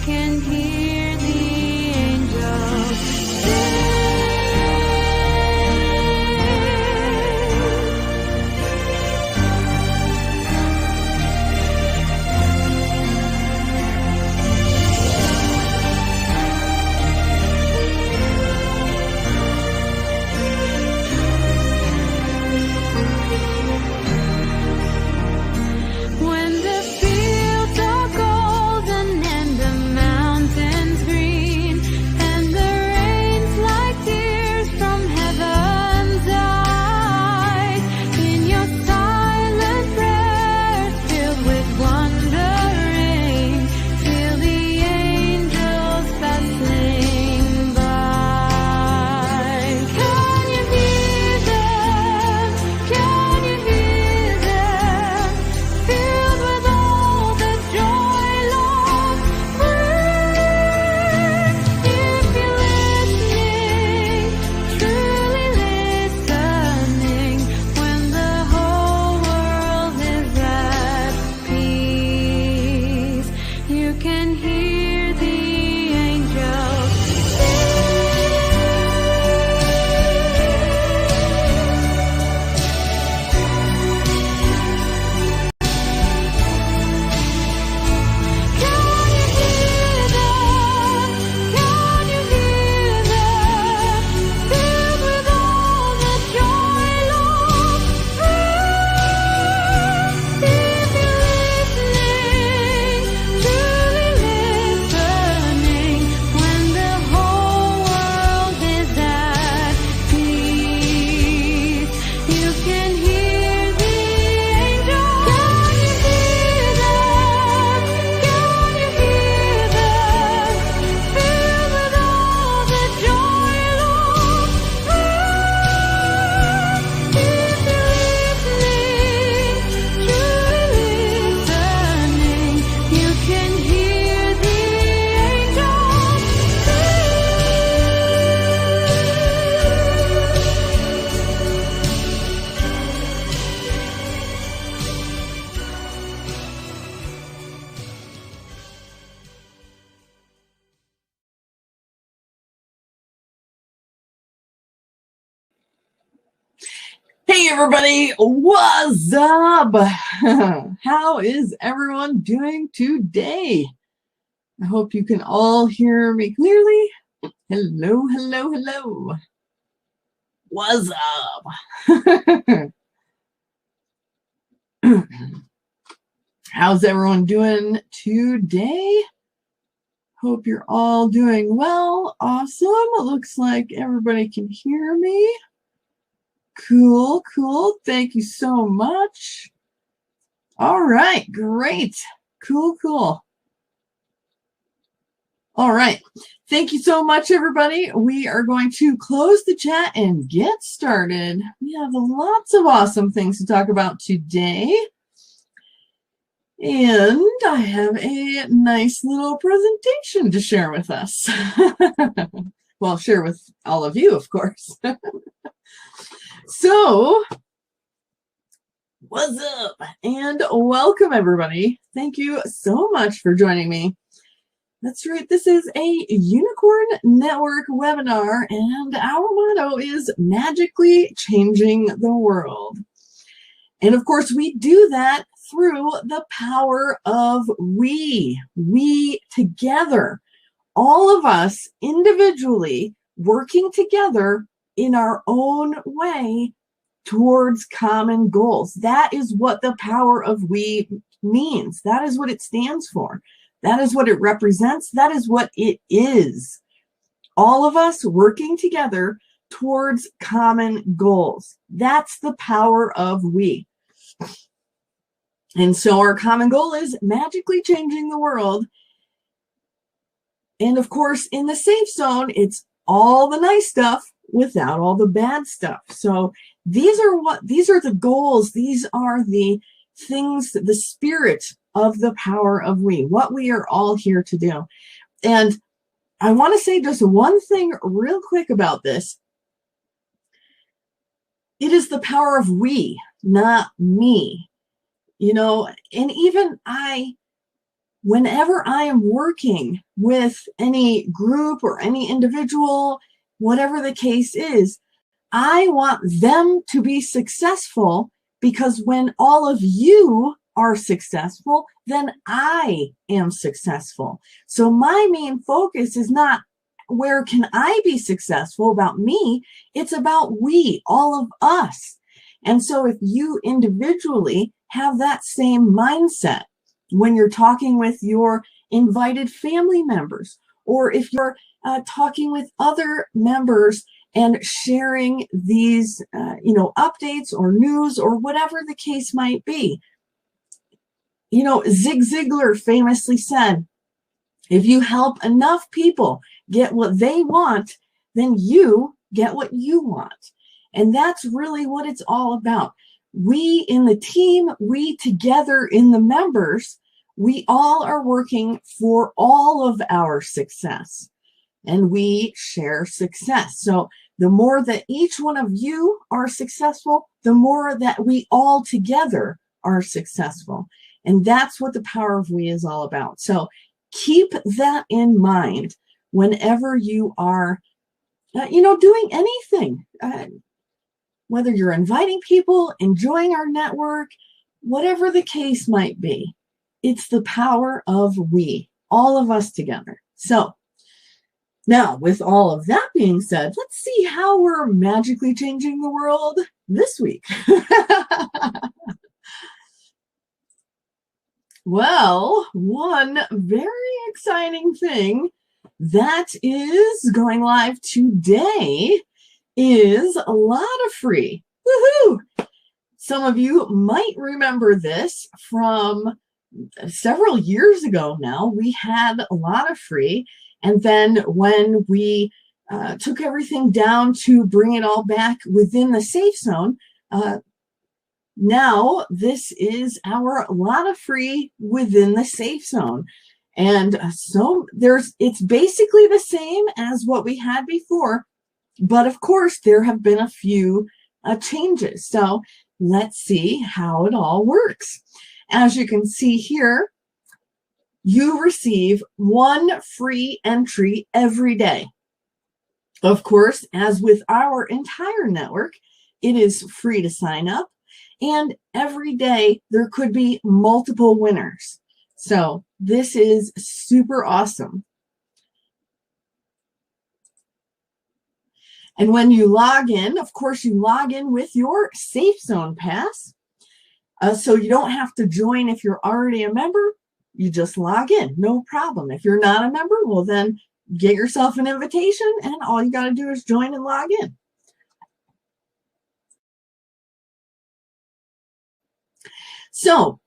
can hear the angels sing. When the fields are golden and the mountains green, and the rain's like tears from heaven's eyes, in your silent prayers filled with wondering, feel the angels passing by. Can you hear them? Can you hear them? Filled with all the joy love brings. If you're listening, truly listening, when the whole world is at peace, you can hear the angels Can you hear them? Can you hear them? Filled with all the joy love brings. If you're listening, truly listening, when the whole world is at peace, you can hear the angels. Can you hear them? Can you hear them? Filled with all the joy love brings. If you're listening, truly listening, you can hear the angels Hey everybody, what's up? How is everyone doing today? I hope you can all hear me clearly. Hello, hello, hello. What's up? How's everyone doing today? Hope you're all doing well. Awesome. It looks like everybody can hear me. Cool, cool. Thank you so much. All right, great. Cool, cool. All right. Thank you so much, everybody. We are going to close the chat and get started. We have lots of awesome things to talk about today. And I have a nice little presentation to share with us. Well, share with all of you, of course. So, what's up? And welcome, everybody. Thank you so much for joining me. That's right. This is a Unicorn Network webinar, and our motto is magically changing the world. And of course, we do that through the power of we together, all of us individually working together in our own way towards common goals. That is what the power of we means. That is what it stands for. That is what it represents. That is what it is. All of us working together towards common goals. That's the power of we. And so our common goal is magically changing the world. And of course, in the safe zone, it's all the nice stuff without all the bad stuff. So these are the goals. These are the things, the spirit of the power of we, what we are all here to do. And I want to say just one thing real quick about this. It is the power of we, not me. You know, and even I whenever I am working with any group or any individual, whatever the case is, I want them to be successful, because when all of you are successful, then I am successful. So my main focus is not where can I be successful about me, it's about we, all of us. And so if you individually have that same mindset when you're talking with your invited family members, or if you're talking with other members and sharing these, updates or news or whatever the case might be. Zig Ziglar famously said, if you help enough people get what they want, then you get what you want. And that's really what it's all about. We in the team, we together in the members, we all are working for all of our success, and we share success. So the more that each one of you are successful, the more that we all together are successful. And that's what the power of we is all about. So keep that in mind whenever you are, doing anything, whether you're inviting people, enjoying our network, whatever the case might be. It's the power of we, all of us together. So now, with all of that being said, let's see how we're magically changing the world this week. Well, one very exciting thing that is going live today is a lot of free. Woohoo! Some of you might remember this from several years ago now. We had a lot of free. And then when we took everything down to bring it all back within the safe zone, now this is our lot of free within the safe zone. And so it's basically the same as what we had before, but of course there have been a few changes. So let's see how it all works. As you can see here, you receive one free entry every day. Of course, as with our entire network, it is free to sign up, and every day there could be multiple winners. So this is super awesome. And when you log in, of course, you log in with your Safe Zone Pass. So you don't have to join if you're already a member. You just log in, no problem. If you're not a member, well, then get yourself an invitation, and all you got to do is join and log in. So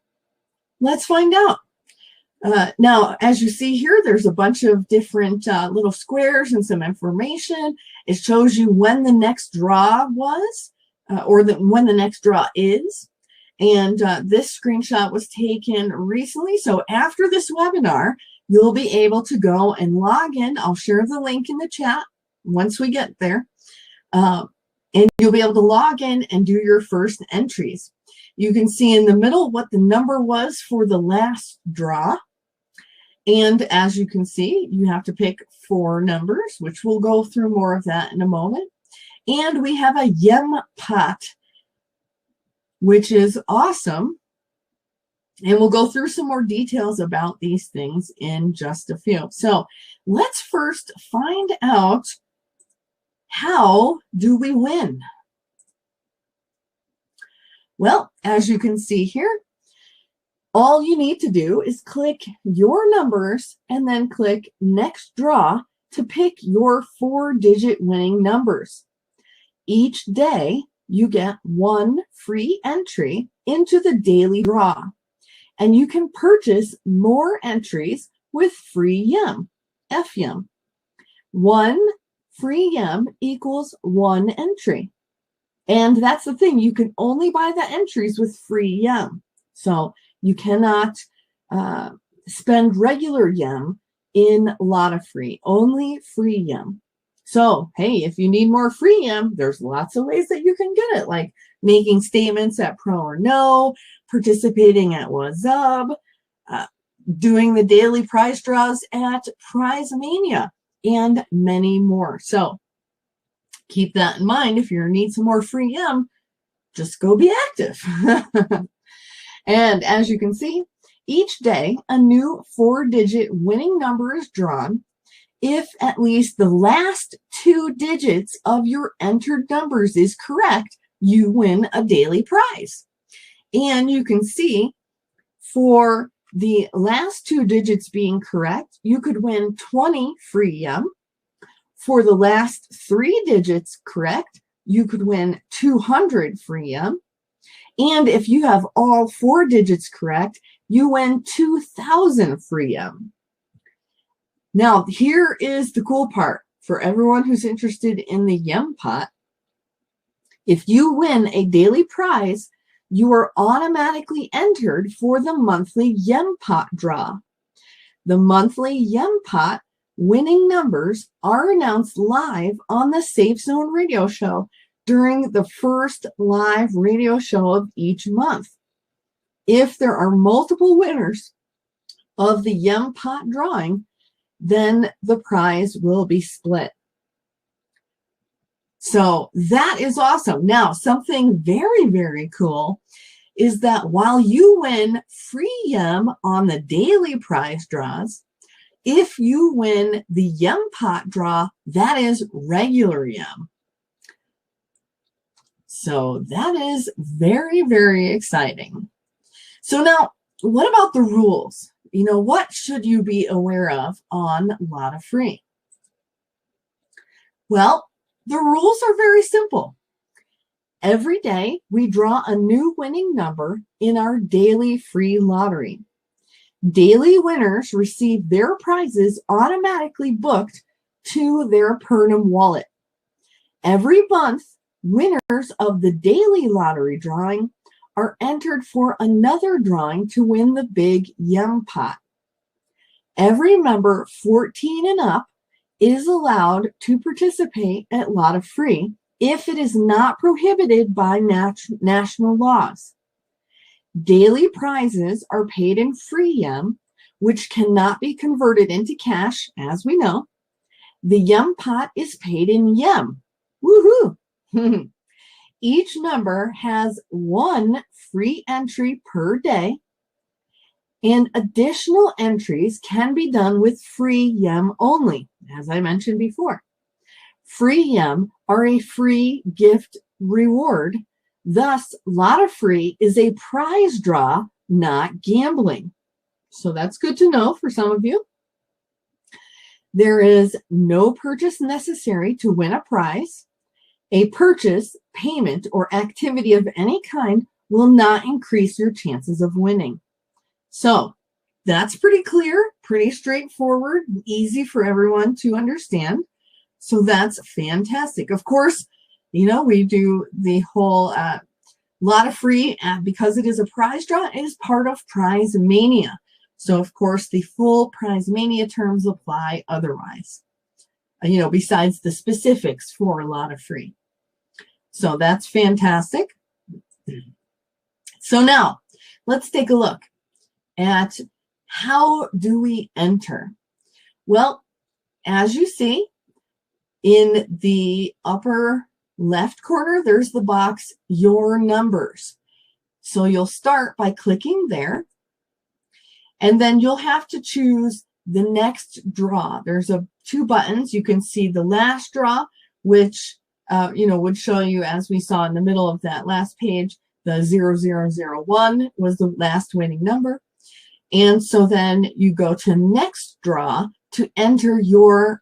let's find out. Now, as you see here, there's a bunch of different little squares and some information. It shows you when the next draw was, or when the next draw is. And this screenshot was taken recently. So after this webinar, you'll be able to go and log in. I'll share the link in the chat once we get there. And you'll be able to log in and do your first entries. You can see in the middle what the number was for the last draw. And as you can see, you have to pick 4 numbers, which we'll go through more of that in a moment. And we have a Yem pot, which is awesome. And we'll go through some more details about these things in just a few. So let's first find out, how do we win? Well, as you can see here, all you need to do is click your numbers and then click next draw to pick your 4-digit winning numbers. Each day, you get 1 free entry into the daily draw, and you can purchase more entries with free Yem, FYEM. 1 free Yem equals 1 entry. And that's the thing, you can only buy the entries with free Yem. So you cannot spend regular Yem in lot of free, only free Yem. So, hey, if you need more free Yem, there's lots of ways that you can get it, like making statements at Pro or No, participating at What's Up, doing the daily prize draws at Prize Mania, and many more. So keep that in mind. If you need some more free M, just go be active. And as you can see, each day a new 4-digit winning number is drawn. If at least the last 2 digits of your entered numbers is correct, you win a daily prize. And you can see for the last 2 digits being correct, you could win 20 free M. For the last 3 digits correct, you could win 200 free M. And if you have all 4 digits correct, you win 2,000 free M. Now, here is the cool part for everyone who's interested in the Yem pot. If you win a daily prize, you are automatically entered for the monthly Yem pot draw. The monthly Yem pot winning numbers are announced live on the Safe Zone radio show during the first live radio show of each month. If there are multiple winners of the Yem pot drawing, then the prize will be split. So that is awesome. Now, something very, very cool is that while you win free Yem on the daily prize draws, if you win the Yem pot draw, that is regular Yem. So that is very, very exciting. So now, what about the rules? What should you be aware of on Lot of Free? Well, the rules are very simple. Every day, we draw a new winning number in our daily free lottery. Daily winners receive their prizes automatically booked to their Purnam wallet. Every month, winners of the daily lottery drawing are entered for another drawing to win the big Yem pot. Every member 14 and up is allowed to participate at Lot of Free if it is not prohibited by national laws. Daily prizes are paid in free Yem, which cannot be converted into cash, as we know. The Yem pot is paid in Yem. Woohoo! Each number has 1 free entry per day, and additional entries can be done with free Yem only, as I mentioned before. Free Yem are a free gift reward. Thus, Lot of Free is a prize draw, not gambling. So that's good to know for some of you. There is no purchase necessary to win a prize. A purchase, payment, or activity of any kind will not increase your chances of winning. So that's pretty clear, pretty straightforward, easy for everyone to understand. So that's fantastic. Of course, we do the whole Lot of Free, because it is a prize draw, it is part of Prize Mania. So, of course, the full Prize Mania terms apply otherwise, besides the specifics for a Lot of Free. So that's fantastic. So now let's take a look at how do we enter. Well, as you see in the upper left corner, there's the box, Your Numbers. So you'll start by clicking there, and then you'll have to choose the next draw. There's 2 buttons. You can see the last draw, which would show you, as we saw in the middle of that last page, the 0001 was the last winning number. And so then you go to next draw to enter your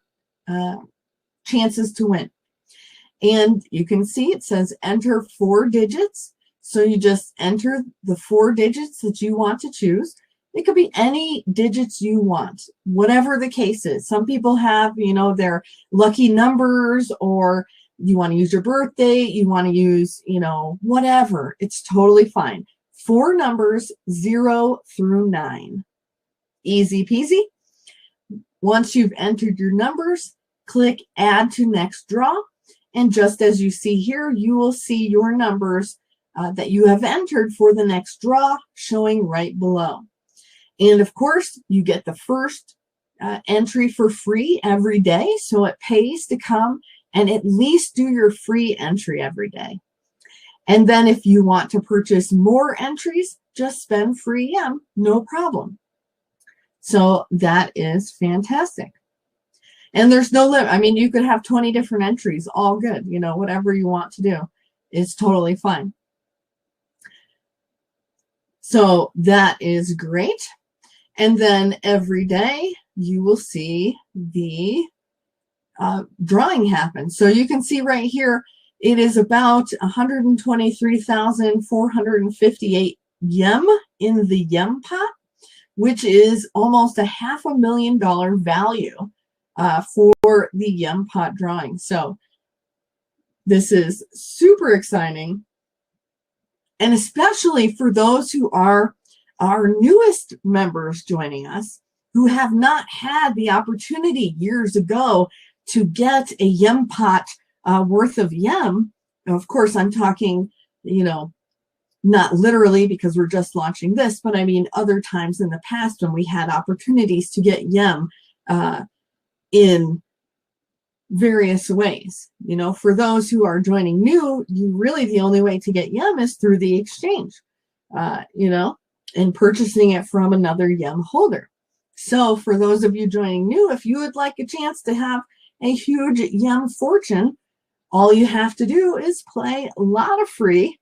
chances to win. And you can see it says enter 4 digits. So you just enter the 4 digits that you want to choose. It could be any digits you want, whatever the case is. Some people have, their lucky numbers, or you want to use your birthday, you want to use, whatever. It's totally fine. 4 numbers, 0 through 9. Easy peasy. Once you've entered your numbers, click Add to Next Draw. And just as you see here, you will see your numbers that you have entered for the next draw showing right below. And of course, you get the first entry for free every day. So it pays to come and at least do your free entry every day. And then if you want to purchase more entries, just spend free yum, no problem. So that is fantastic. And there's no limit. I mean, you could have 20 different entries, all good. You know, whatever you want to do is totally fine. So that is great. And then every day you will see the drawing happen. So you can see right here, it is about 123,458 yen in the yen pot, which is almost $500,000 value for the yen pot drawing. So this is super exciting. And especially for those who are our newest members joining us, who have not had the opportunity years ago to get a yen pot worth of yen. Of course, I'm talking, you know, not literally because we're just launching this, but I mean other times in the past when we had opportunities to get yen in various ways. You know, for those who are joining new, really the only way to get yen is through the exchange, you know, and purchasing it from another yen holder. So for those of you joining new, if you would like a chance to have a huge yen fortune, all you have to do is play a lot of free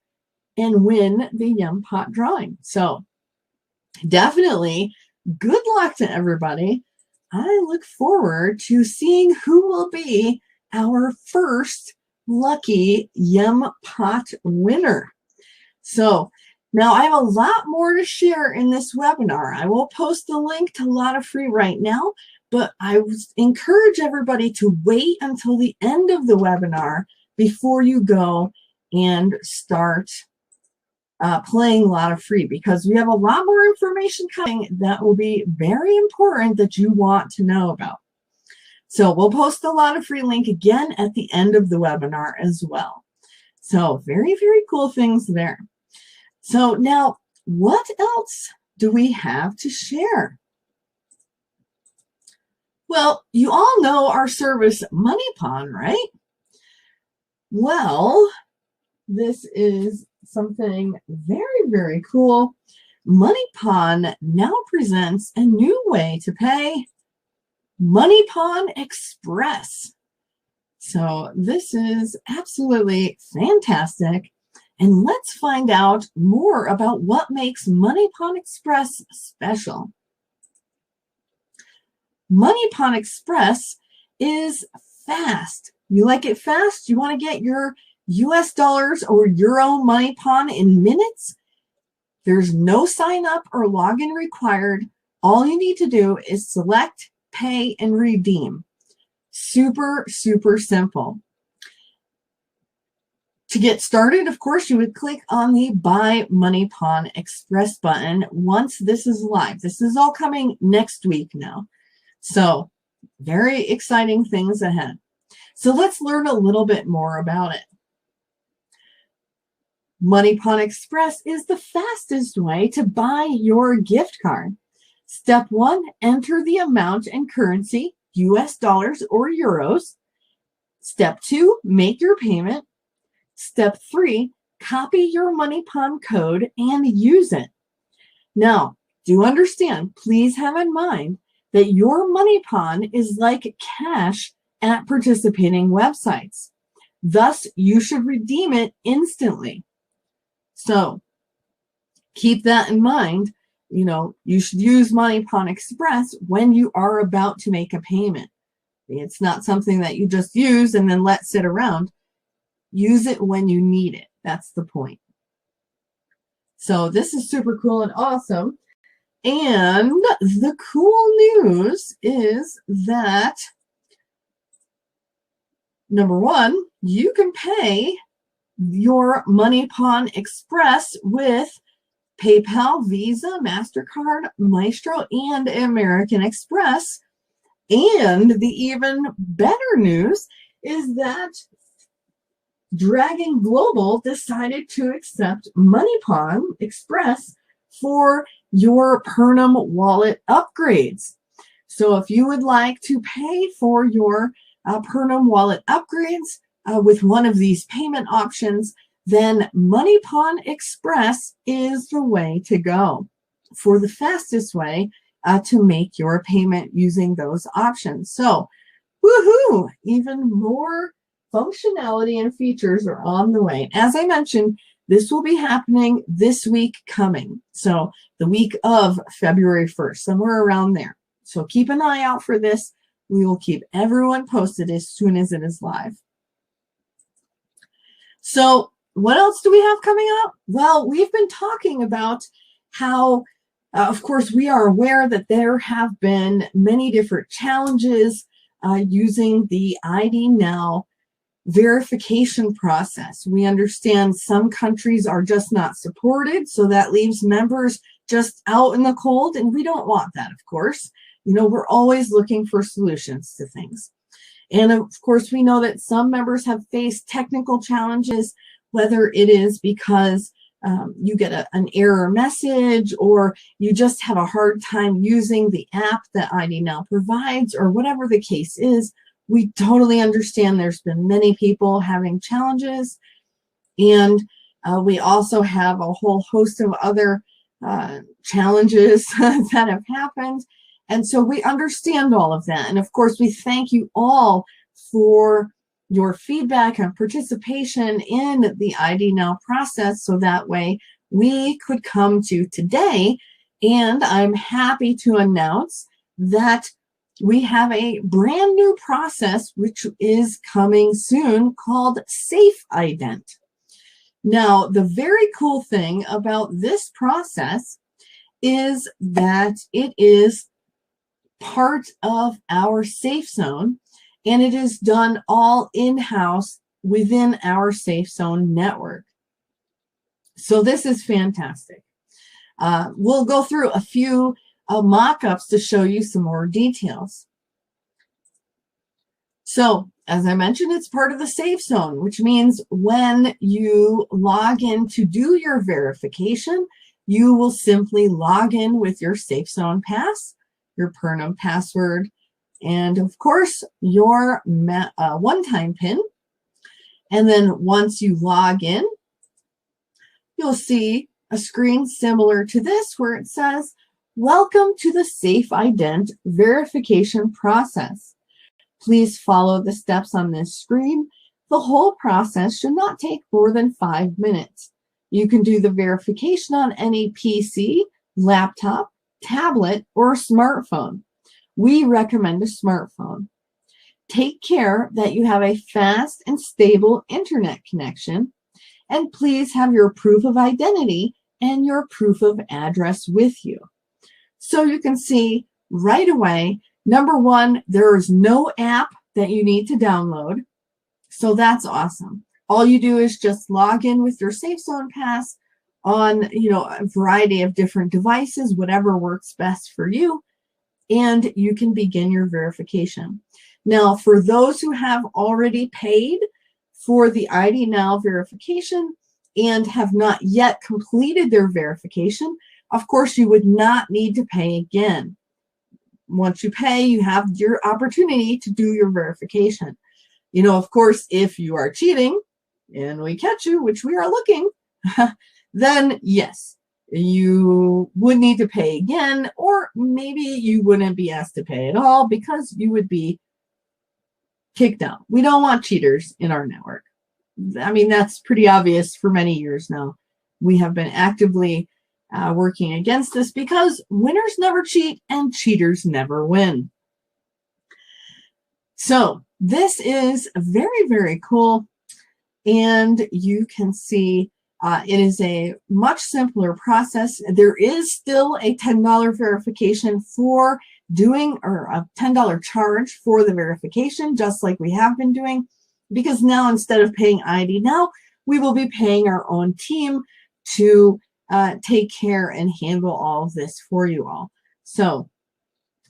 and win the yen pot drawing. So definitely good luck to everybody. I look forward to seeing who will be our first lucky yen pot winner. So now I have a lot more to share in this webinar. I will post the link to Lot of Free right now, but I encourage everybody to wait until the end of the webinar before you go and start playing Lot of Free, because we have a lot more information coming that will be very important that you want to know about. So we'll post the Lot of Free link again at the end of the webinar as well. So very, very cool things there. So now, what else do we have to share? Well, you all know our service MoneyPawn, right? Well, this is something very, very cool. MoneyPawn now presents a new way to pay, MoneyPawn Express. So this is absolutely fantastic. And let's find out more about what makes MoneyPawn Express special. MoneyPawn Express is fast. You like it fast? You want to get your US dollars or Euro MoneyPawn in minutes? There's no sign up or login required. All you need to do is select, pay, and redeem. Super, super simple. To get started, of course, you would click on the Buy MoneyPawn Express button once this is live. This is all coming next week now. So very exciting things ahead. So let's learn a little bit more about it. MoneyPawn Express is the fastest way to buy your gift card. Step 1, enter the amount and currency, US dollars or euros. Step 2, make your payment. Step 3, copy your MoneyPawn code and use it. Now, do understand, please have in mind that your MoneyPawn is like cash at participating websites. Thus, you should redeem it instantly. So, keep that in mind. You know, you should use MoneyPawn Express when you are about to make a payment. It's not something that you just use and then let sit around. Use it when you need it. That's the point. So this is super cool and awesome. And the cool news is that, number 1, you can pay your MoneyPawn Express with PayPal, Visa, MasterCard, Maestro, and American Express. And the even better news is that Dragon Global decided to accept MoneyPawn Express for your Pernim wallet upgrades. So if you would like to pay for your Pernim wallet upgrades with one of these payment options, then MoneyPawn Express is the way to go for the fastest way to make your payment using those options. So, woohoo! Even more functionality and features are on the way. As I mentioned, this will be happening this week coming. So the week of February 1st, somewhere around there. So keep an eye out for this. We will keep everyone posted as soon as it is live. So what else do we have coming up? Well, we've been talking about how, of course, we are aware that there have been many different challenges using the ID Now verification process. We understand some countries are just not supported, so that leaves members just out in the cold, and we don't want that, of course. You know, we're always looking for solutions to things. And of course, we know that some members have faced technical challenges, whether it is because you get an error message, or you just have a hard time using the app that ID Now provides, or whatever the case is. We totally understand there's been many people having challenges, and we also have a whole host of other challenges that have happened. And so we understand all of that. And of course, we thank you all for your feedback and participation in the ID Now process, so that way we could come to today. And I'm happy to announce that we have a brand new process which is coming soon called safezone.id. Now, the very cool thing about this process is that it is part of our Safe Zone, and it is done all in-house within our Safe Zone network. So this is fantastic. We'll go through a few mock-ups to show you some more details. So, as I mentioned, it's part of the Safe Zone, which means when you log in to do your verification, you will simply log in with your Safe Zone pass, your Pernim password, and of course, your one-time PIN. And then once you log in, you'll see a screen similar to this where it says, "Welcome to the safezone.id verification process. Please follow the steps on this screen. The whole process should not take more than 5 minutes. You can do the verification on any PC, laptop, tablet, or smartphone. We recommend a smartphone. Take care that you have a fast and stable internet connection, and please have your proof of identity and your proof of address with you." So you can see right away, number one, there is no app that you need to download. So that's awesome. All you do is just log in with your Safe Zone Pass on, a variety of different devices, whatever works best for you, and you can begin your verification. Now, for those who have already paid for the ID Now verification and have not yet completed their verification, of course, you would not need to pay again. Once you pay, you have your opportunity to do your verification. Of course, if you are cheating and we catch you, which we are looking, then yes, you would need to pay again, or maybe you wouldn't be asked to pay at all because you would be kicked out. We don't want cheaters in our network. I mean, that's pretty obvious for many years now. We have been actively working against this because winners never cheat and cheaters never win. So this is very, very cool. And you can see it is a much simpler process. There is still a $10 verification for doing, or a $10 charge for the verification, just like we have been doing, because now instead of paying ID Now, we will be paying our own team to take care and handle all of this for you all. So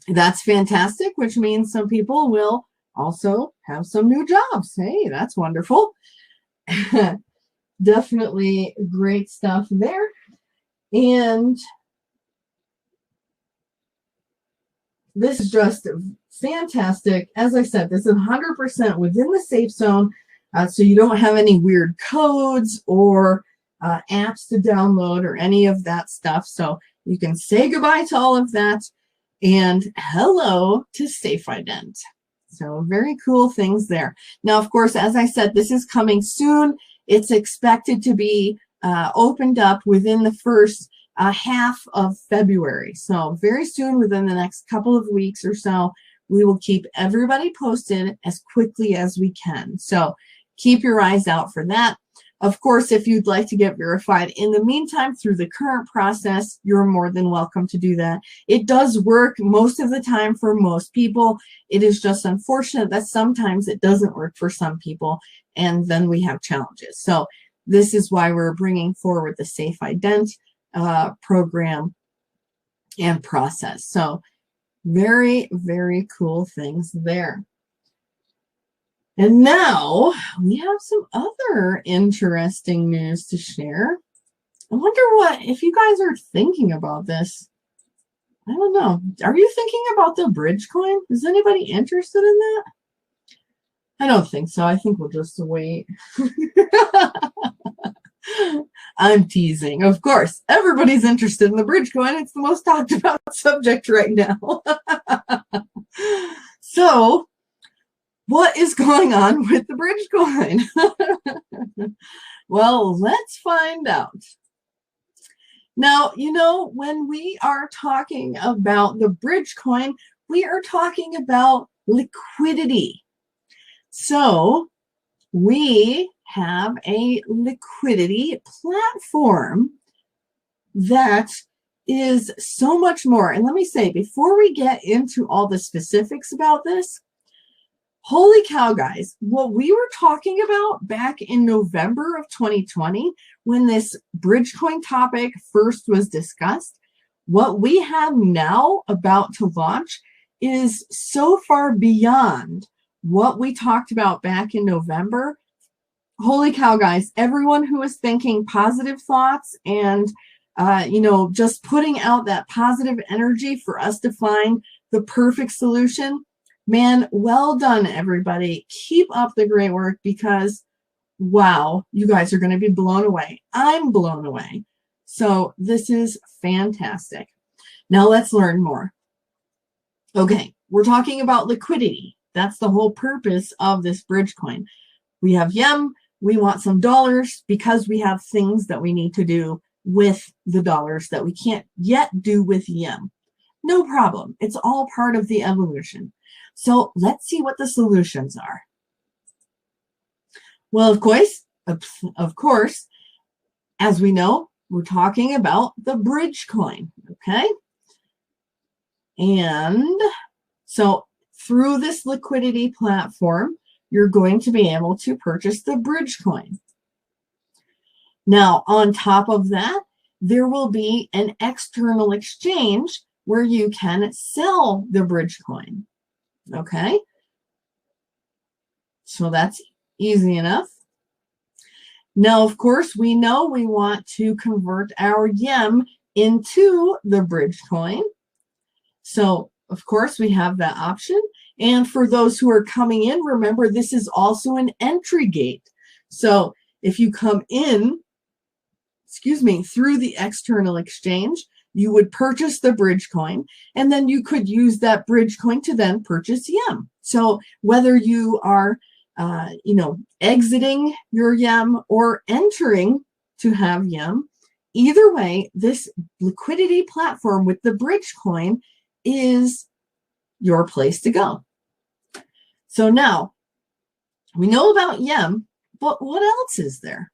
that's fantastic, which means some people will also have some new jobs. Hey, that's wonderful. Definitely great stuff there. And this is just fantastic. As I said, this is 100% within the safe zone, so you don't have any weird codes or apps to download or any of that stuff. So you can say goodbye to all of that and hello to SafeIdent. So very cool things there. Now, of course, as I said, this is coming soon. It's expected to be opened up within the first half of February. So very soon, within the next couple of weeks or so, we will keep everybody posted as quickly as we can. So keep your eyes out for that. Of course, if you'd like to get verified in the meantime through the current process, you're more than welcome to do that. It does work most of the time for most people. It is just unfortunate that sometimes it doesn't work for some people, and then we have challenges. So this is why we're bringing forward the SafeIdent program and process. So very, very cool things there. And now we have some other interesting news to share. I wonder if you guys are thinking about this. I don't know. Are you thinking about the bridge coin? Is anybody interested in that? I don't think so. I think we'll just wait. I'm teasing. Of course, everybody's interested in the bridge coin. It's the most talked about subject right now. So, what is going on with the bridge coin? Well, let's find out. Now, you know, when we are talking about the bridge coin, we are talking about liquidity. So we have a liquidity platform that is so much more. And let me say, before we get into all the specifics about this, holy cow, guys, what we were talking about back in November of 2020, when this bridge coin topic first was discussed, what we have now about to launch is so far beyond what we talked about back in November. Holy cow, guys, everyone who is thinking positive thoughts and, just putting out that positive energy for us to find the perfect solution, man, well done, everybody. Keep up the great work because, wow, you guys are going to be blown away. I'm blown away. So this is fantastic. Now let's learn more. Okay, we're talking about liquidity. That's the whole purpose of this bridge coin. We have yen. We want some dollars because we have things that we need to do with the dollars that we can't yet do with yen. No problem. It's all part of the evolution. So let's see what the solutions are. Well, of course, as we know, we're talking about the bridge coin, okay? And so through this liquidity platform, you're going to be able to purchase the bridge coin. Now, on top of that, there will be an external exchange where you can sell the bridge coin. Okay, so that's easy enough. Now, of course, we know we want to convert our yen into the bridge coin. So, of course, we have that option. And for those who are coming in, remember, this is also an entry gate. So if you come in, through the external exchange, you would purchase the bridge coin, and then you could use that bridge coin to then purchase yen. So whether you are, exiting your yen or entering to have yen, either way, this liquidity platform with the bridge coin is your place to go. So now we know about yen, but what else is there?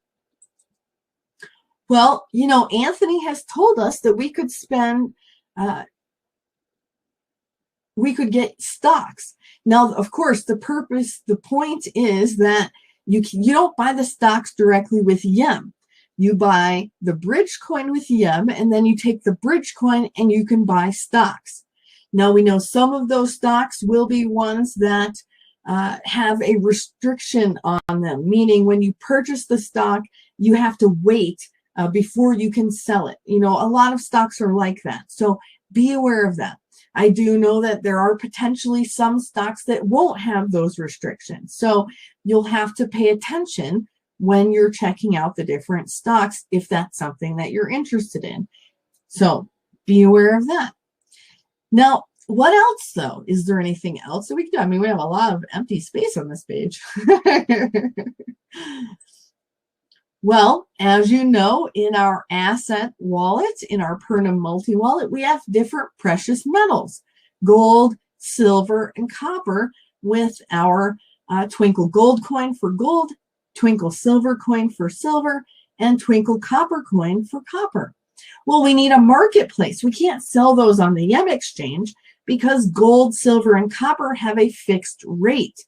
Well, Anthony has told us that we could we could get stocks. Now, of course, the point is that you don't buy the stocks directly with yen. You buy the bridge coin with yen, and then you take the bridge coin and you can buy stocks. Now, we know some of those stocks will be ones that have a restriction on them, meaning when you purchase the stock, you have to wait before you can sell it. A lot of stocks are like that. So be aware of that. I do know that there are potentially some stocks that won't have those restrictions. So you'll have to pay attention when you're checking out the different stocks if that's something that you're interested in. So be aware of that. Now, what else though? Is there anything else that we can do? I mean, we have a lot of empty space on this page. Well, as you know, in our asset wallet, in our Perna multi-wallet, we have different precious metals, gold, silver, and copper, with our Twinkle Gold coin for gold, Twinkle Silver coin for silver, and Twinkle Copper coin for copper. Well, we need a marketplace. We can't sell those on the Yem exchange because gold, silver, and copper have a fixed rate.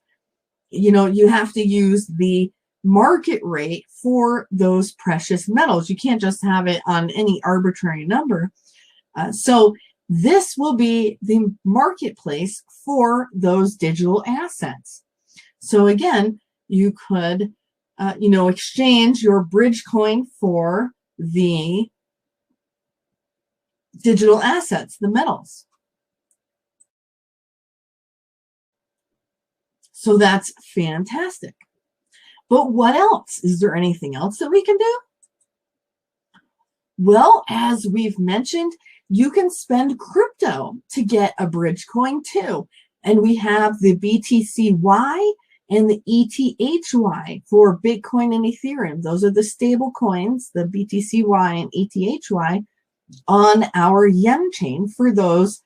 You know, you have to use the market rate for those precious metals. You can't just have it on any arbitrary number. So this will be the marketplace for those digital assets. So again, you could, exchange your bridge coin for the digital assets, the metals. So that's fantastic. But what else? Is there anything else that we can do? Well, as we've mentioned, you can spend crypto to get a bridge coin too. And we have the BTCY and the ETHY for Bitcoin and Ethereum. Those are the stable coins, the BTCY and ETHY, on our Yem chain for those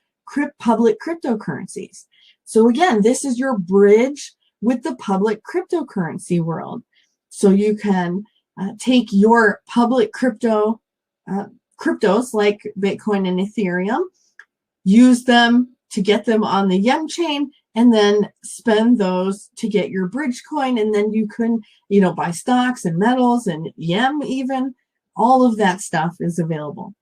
public cryptocurrencies. So again, this is your bridge with the public cryptocurrency world. So you can take your public cryptos like Bitcoin and Ethereum, use them to get them on the Yem chain, and then spend those to get your bridge coin. And then you can, buy stocks and metals and Yem even. All of that stuff is available.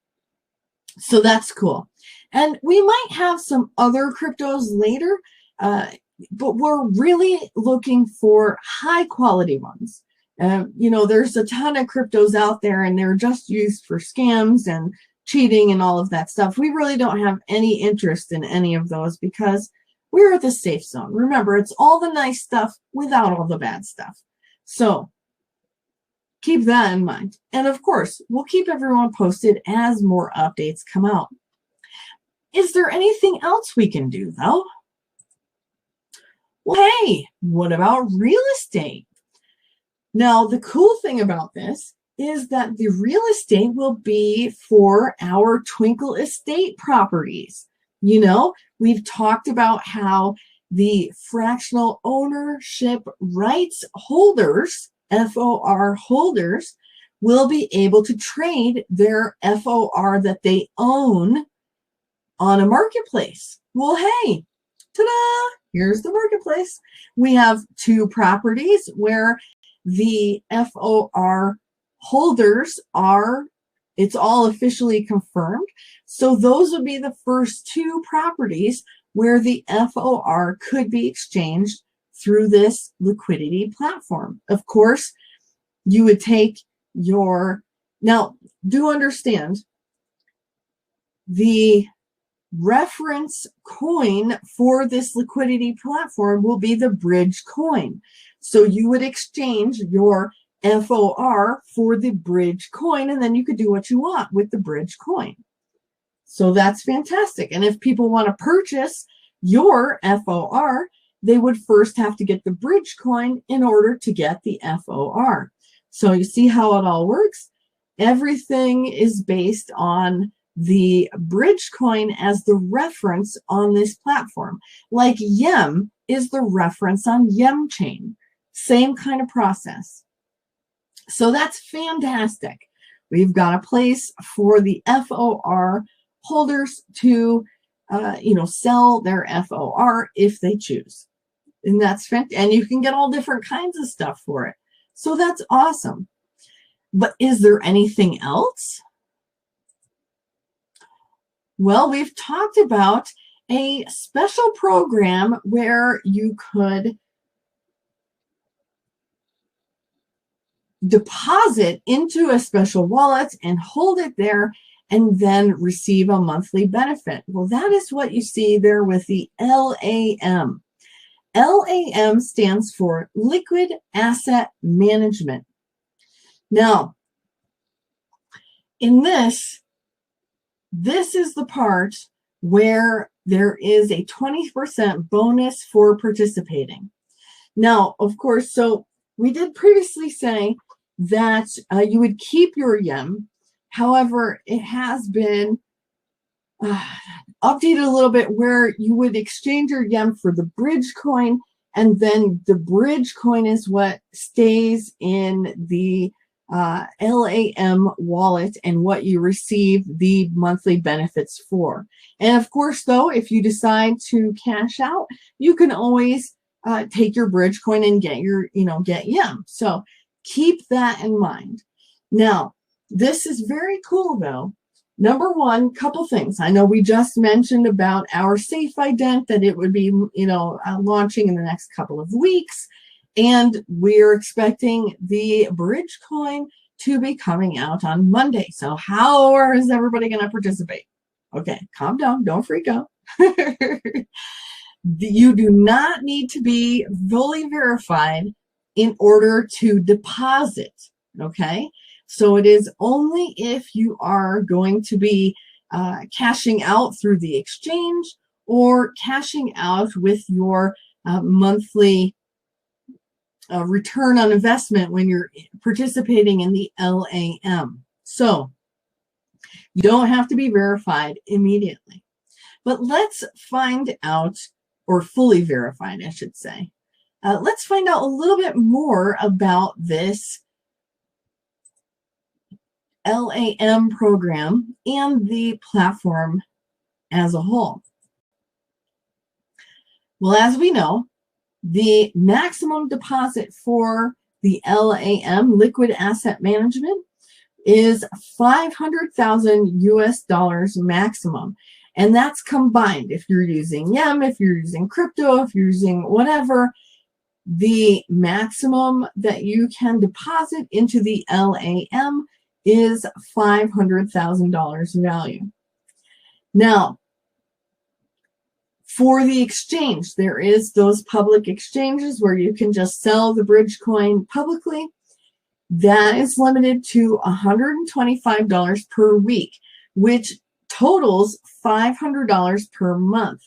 So that's cool. And we might have some other cryptos later, but we're really looking for high quality ones. There's a ton of cryptos out there and they're just used for scams and cheating and all of that stuff. We really don't have any interest in any of those because we're at the safe zone. Remember, it's all the nice stuff without all the bad stuff. So keep that in mind. And of course, we'll keep everyone posted as more updates come out. Is there anything else we can do though? Well, hey, what about real estate? Now, the cool thing about this is that the real estate will be for our Twinkle Estate properties. We've talked about how the fractional ownership rights holders, FOR holders, will be able to trade their FOR that they own on a marketplace. Well, hey, ta-da! Here's the marketplace. We have two properties where the FOR holders it's all officially confirmed. So those would be the first two properties where the FOR could be exchanged through this liquidity platform. Of course, you would take now do understand the reference coin for this liquidity platform will be the bridge coin. So you would exchange your FOR for the bridge coin, and then you could do what you want with the bridge coin. So that's fantastic. And if people want to purchase your FOR, they would first have to get the bridge coin in order to get the FOR. So you see how it all works? Everything is based on the bridge coin as the reference on this platform. Like Yem is the reference on Yem chain. Same kind of process. So that's fantastic. We've got a place for the FOR holders to, sell their FOR if they choose. And that's fantastic. And you can get all different kinds of stuff for it. So that's awesome. But is there anything else? Well, we've talked about a special program where you could deposit into a special wallet and hold it there and then receive a monthly benefit. Well, that is what you see there with the LAM. LAM stands for Liquid Asset Management. Now, in this is the part where there is a 20% bonus for participating. Now, of course, so we did previously say that you would keep your YEM. However, it has been updated a little bit where you would exchange your YEM for the bridge coin, and then the bridge coin is what stays in the LAM wallet and what you receive the monthly benefits for. And of course, though, if you decide to cash out, you can always take your bridge coin and get your, get YEM. So keep that in mind. Now, this is very cool, though. Number one, couple things. I know we just mentioned about our Safe Ident, that it would be, launching in the next couple of weeks. And we're expecting the bridge coin to be coming out on Monday. So how is everybody going to participate? Okay, calm down. Don't freak out. You do not need to be fully verified in order to deposit. Okay, so it is only if you are going to be cashing out through the exchange or cashing out with your monthly return on investment when you're participating in the LAM. So you don't have to be verified immediately. But let's find out, or fully verified, I should say. Let's find out a little bit more about this LAM program and the platform as a whole. Well, as we know, the maximum deposit for the LAM, Liquid Asset Management, is $500,000 maximum. And that's combined. If you're using YEM, if you're using crypto, if you're using whatever, the maximum that you can deposit into the LAM is $500,000 value. Now, for the exchange, there is those public exchanges where you can just sell the bridge coin publicly. That is limited to $125 per week, which totals $500 per month.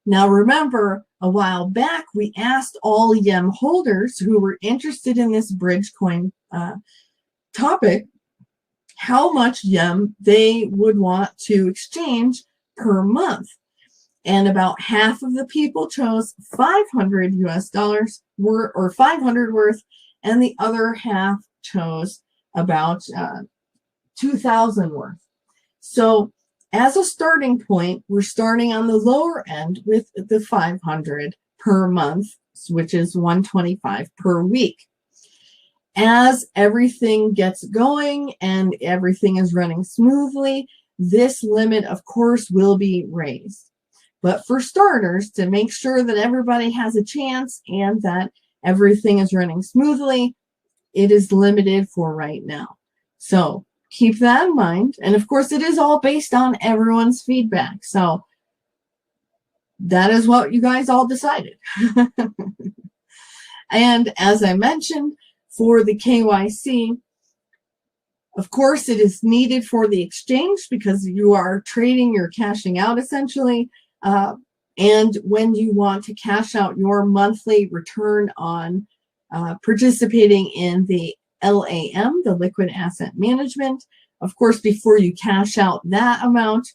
Now, remember, a while back, we asked all YEM holders who were interested in this bridge coin topic how much YEM they would want to exchange per month. And about half of the people chose $500 or 500 worth, and the other half chose about 2,000 worth. So as a starting point, we're starting on the lower end with the 500 per month, which is $125 per week. As everything gets going and everything is running smoothly, this limit, of course, will be raised. But for starters, to make sure that everybody has a chance and that everything is running smoothly, it is limited for right now. So keep that in mind. And of course, it is all based on everyone's feedback. So that is what you guys all decided. And as I mentioned, for the KYC, of course, it is needed for the exchange because you are trading, you're cashing out essentially. And when you want to cash out your monthly return on participating in the LAM, the Liquid Asset Management, of course, before you cash out that amount,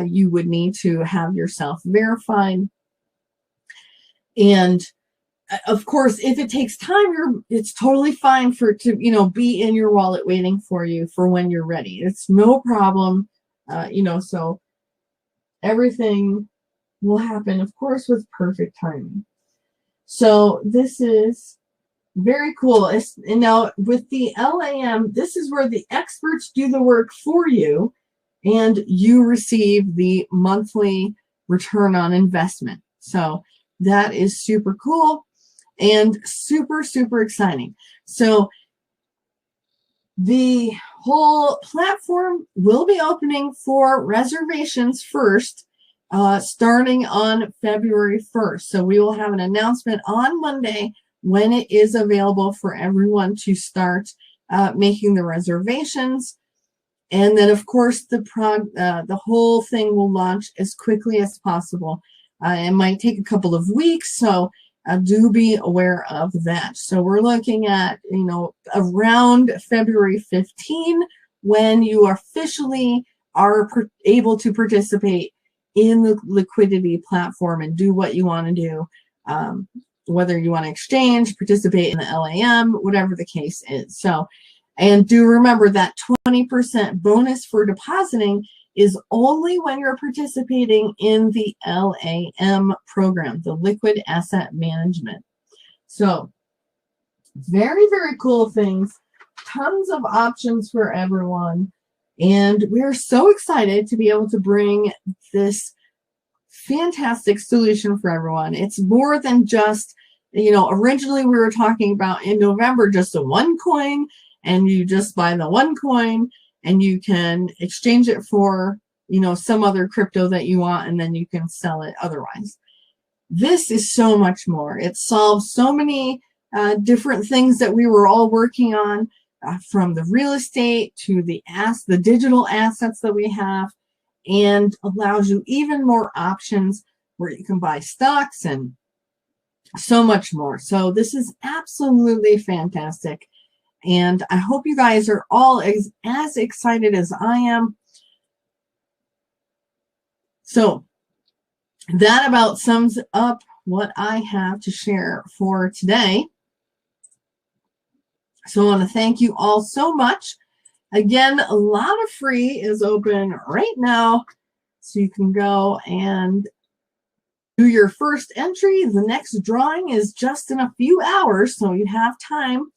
you would need to have yourself verified. And of course, if it takes time, it's totally fine for it to, be in your wallet waiting for you for when you're ready. It's no problem, so everything will happen, of course, with perfect timing. So this is very cool. And now with the LAM, this is where the experts do the work for you and you receive the monthly return on investment. So that is super cool and super, super exciting. So The whole platform will be opening for reservations first, starting on February 1st. So we will have an announcement on Monday when it is available for everyone to start making the reservations. And then, of course, the whole thing will launch as quickly as possible. It might take a couple of weeks, so do be aware of that. So we're looking at, around February 15 when you officially are able to participate in the liquidity platform and do what you want to do, whether you want to exchange, participate in the LAM, whatever the case is. So, and do remember that 20% bonus for depositing is only when you're participating in the LAM program, the Liquid Asset Management. So very, very cool things. Tons of options for everyone. And we're so excited to be able to bring this fantastic solution for everyone. It's more than just, originally we were talking about in November, just a one coin, and you just buy the one coin and you can exchange it for, some other crypto that you want, and then you can sell it otherwise. This is so much more. It solves so many different things that we were all working on, from the real estate to the digital assets that we have, and allows you even more options where you can buy stocks and so much more. So this is absolutely fantastic. And I hope you guys are all as excited as I am. So that about sums up what I have to share for today. So I want to thank you all so much. Again, a lot of free is open right now. So you can go and do your first entry. The next drawing is just in a few hours, so you have time.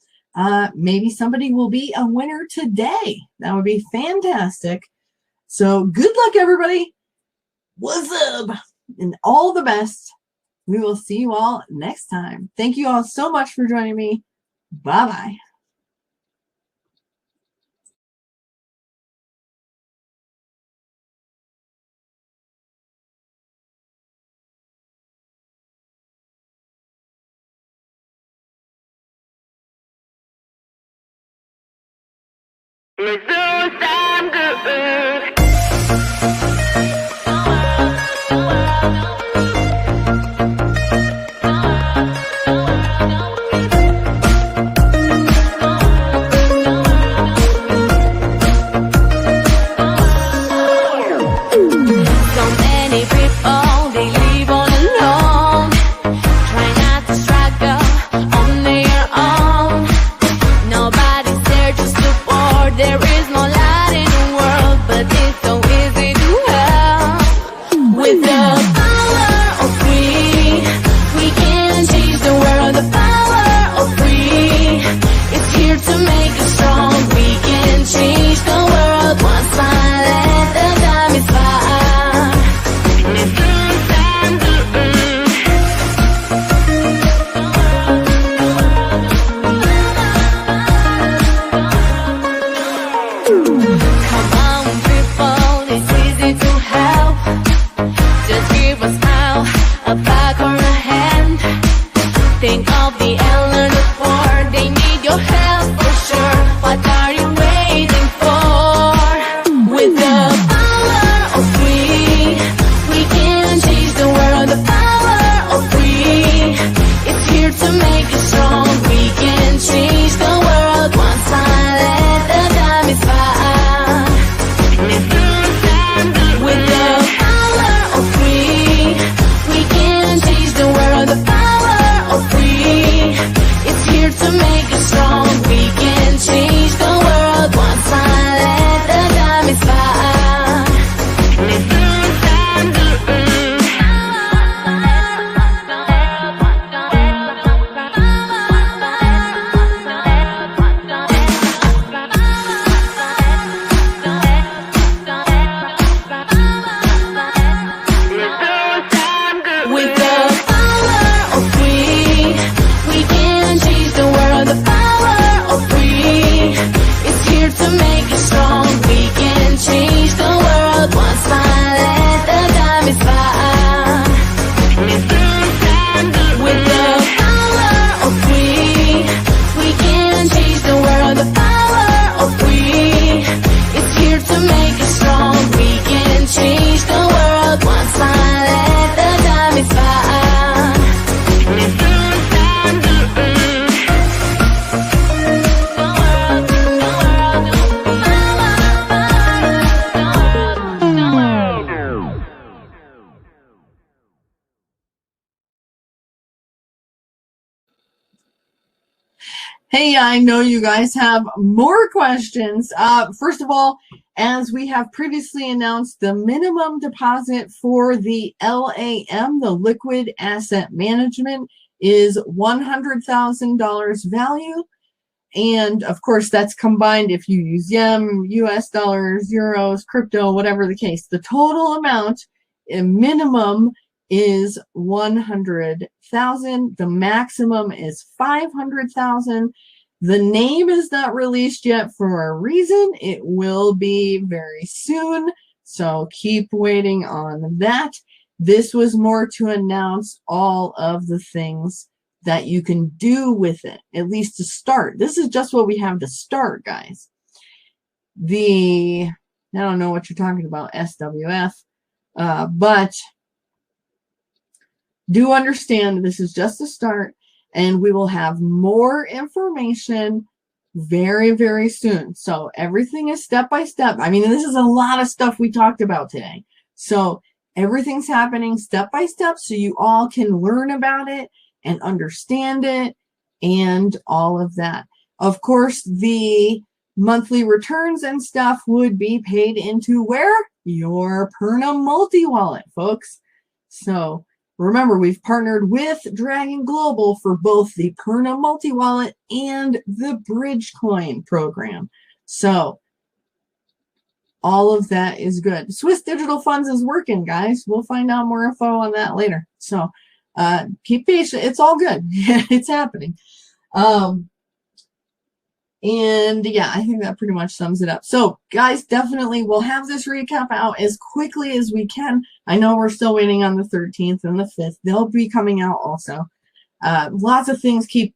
Maybe somebody will be a winner today. That would be fantastic. So good luck, everybody. What's up? And all the best. We will see you all next time. Thank you all so much for joining me. Bye-bye. Let's do some good. There is no light in the world, but Hey, I know you guys have more questions. First of all, as we have previously announced, the minimum deposit for the LAM, the Liquid Asset Management, is $100,000 value. And of course, that's combined if you use yen, US dollars, euros, crypto, whatever the case. The total amount, minimum, is 100,000. The maximum is 500,000. The name is not released yet for a reason. It will be very soon. So keep waiting on that. This was more to announce all of the things that you can do with it, at least to start. This is just what we have to start, guys. I don't know what you're talking about, SWF, but do understand this is just a start, and we will have more information very, very soon. So everything is step by step. I mean, this is a lot of stuff we talked about today. So everything's happening step by step so you all can learn about it and understand it and all of that. Of course, the monthly returns and stuff would be paid into where? Your Perna multi-wallet, folks. So remember, we've partnered with Dragon Global for both the Perna multi-wallet and the Bridgecoin program. So all of that is good. Swiss Digital Funds is working, guys. We'll find out more info on that later. So keep patient. It's all good. It's happening. And yeah, I think that pretty much sums it up. So guys, definitely we'll have this recap out as quickly as we can. I know we're still waiting on the 13th and the 5th. They'll be coming out also. Lots of things keep,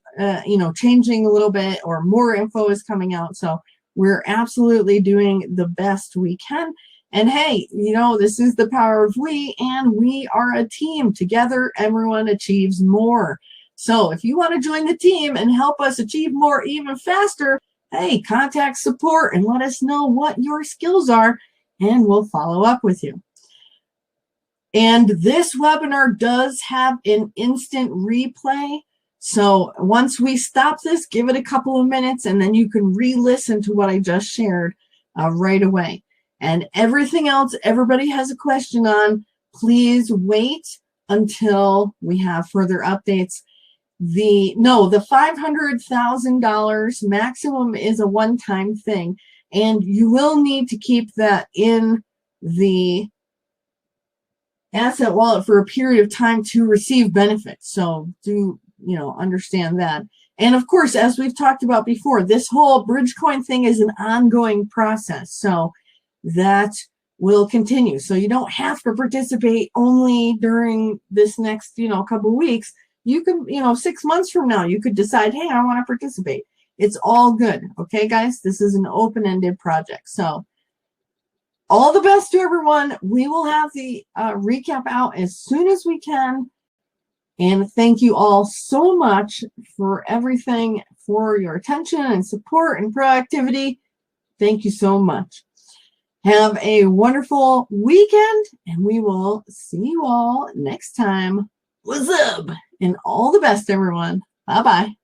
changing a little bit, or more info is coming out. So we're absolutely doing the best we can. And hey, this is the power of we, and we are a team. Together, everyone achieves more. So if you want to join the team and help us achieve more even faster, hey, contact support and let us know what your skills are, and we'll follow up with you. And this webinar does have an instant replay. So once we stop this, give it a couple of minutes, and then you can re-listen to what I just shared right away. And everything else everybody has a question on, please wait until we have further updates. The $500,000 maximum is a one-time thing, and you will need to keep that in the asset wallet for a period of time to receive benefits. So do understand that. And of course, as we've talked about before, this whole Bridgecoin thing is an ongoing process. So that will continue. So you don't have to participate only during this next, couple of weeks. You can, 6 months from now, you could decide, hey, I want to participate. It's all good. Okay, guys, this is an open-ended project. So all the best to everyone. We will have the recap out as soon as we can. And thank you all so much for everything, for your attention and support and proactivity. Thank you so much. Have a wonderful weekend, and we will see you all next time. What's up? And all the best, everyone. Bye-bye.